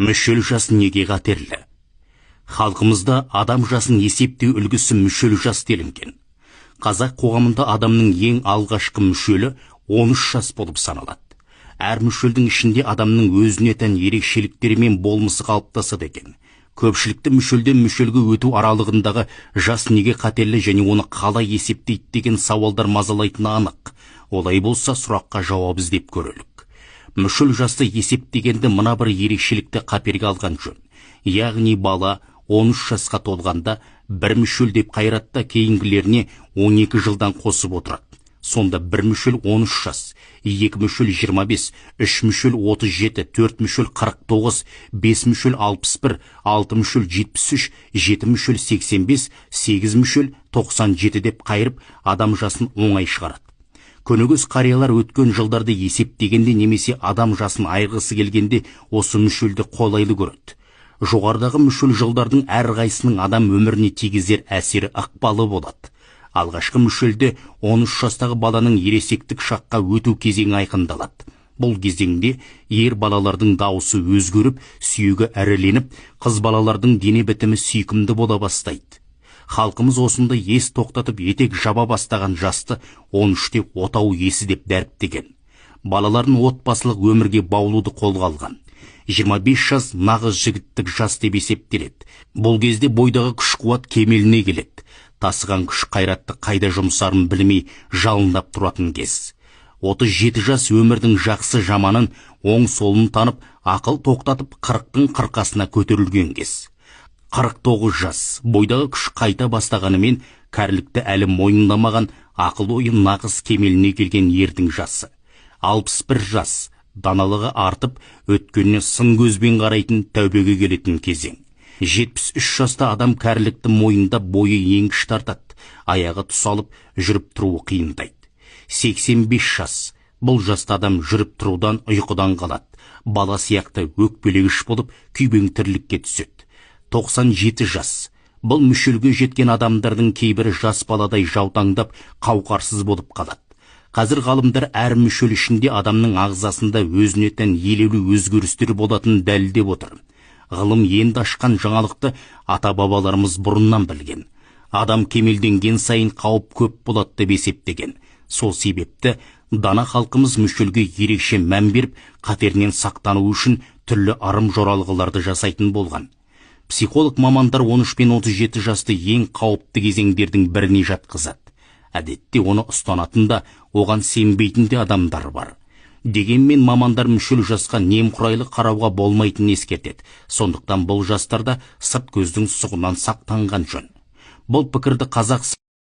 Мүшел жас неге қатерлі? Халқымызда адам жасын есептеу үлгісі мүшел жас делінген. Қазақ қоғамында адамның ең алғашқы мүшелі 13 жас болып саналады. Әр мүшелдің ішінде адамның өзіне тән ерекшеліктері мен болмысы қалыптасады екен. Көпшілікті мүшелден мүшелге өту аралығындағы жас неге қатерлі және оны қалай есептейді деген сауалдар мазалайтыны анық. Олай болса, сұраққа жауап іздеп көрелік. Мүшел жасты есептегенде мына бір ерекшелікті қаперге алған жөн. Яғни бала 13 жасқа толғанда бір мүшел деп қайратта, кейінгілеріне 12 жылдан қосып отырады. Сонда бір мүшел 13 жас, 2 мүшел 25, 3 мүшел 37, 4 мүшел 49, 5 мүшел 61, 6 мүшел 73, 7 мүшел 85, 8 мүшел 97 деп қайырып, адам жасын оңай шығарады. Көнегөз қариялар өткен жылдарды есептегенде немесе адам жасын айырғысы келгенде осы мүшелді қолайлы көреді. Жоғарыдағы мүшел жылдардың әрқайсының адам өміріне тигізер әсері ықпалы болады. Алғашқы мүшелде 13 жастағы баланың ересектік шаққа өту кезеңі айқындалады. Бұл кезеңде ер балалардың дауысы өзгеріп, сүйегі әріленіп, қыз балалардың дене бітімі сүйкімді бола бастайды. Халқымыз осында ес тоқтатып етек жаба бастаған жасты 13-те отау есі деп дәріптеген. Балаларын отбасылық өмірге баулуды қолға алған. 25 жас нағыз жігіттік жас деп есептеледі. Бұл кезде бойдағы күш-қуат кемеліне келеді. Тасыған күш қайратты қайда жұмсарын білмей жалындап тұратын кез. 37 жас өмірдің жақсы жаманын, оң солын танып, ақыл тоқтатып 40-тың қырқасына көтерілген кез. 49 жас бойдағы күш қайта бастағанымен кәрілікті әлі мойындамаған, ақыл ойы нағыз кемеліне келген ердің жасы. 61 жас даналығы артып, өткеніне сын көзбен қарайтын, тәубеге келетін кезең. 73 жаста адам кәрілікті мойындап, бойы еңгіш тартады, аяғы тұсалып, жүріп тұруы қиындайды. 85 жас бұл жаста адам жүріп тұрудан, ұйқыдан қалады, бала сияқты өкпелегіш болып, күйбең тірлікке түседі. 97 жас бұл мүшелге жеткен адамдардың кейбірі жас баладай жаутаңдап, қауқарсыз болып қалады. Қазір ғалымдар әр мүшел ішінде адамның ағзасында өзіне тән елеулі өзгерістер болатынын дәлелдеп отыр. Ғылым енді ашқан жаңалықты ата-бабаларымыз бұрыннан білген. Адам кемелденген сайын қауіп көп болады деп есептеген. Сол себепті дана халқымыз мүшелге ерекше мән беріп, қатерінен сақтану үшін түрлі ырым жоралғыларды жасайтын болған. Психолог мамандар 13 пен 37 жасты ең қауіпті кезеңдердің біріне жатқызады. Әдетте оны ұстанатында, оған сенбейтін де адамдар бар. Дегенмен мамандар мүшел жасқа немқұрайлы қарауға болмайтынын ескертеді. Сондықтан бұл жастарда сырт көздің сұғынан сақтанған жөн. Бұл пікірді қазақ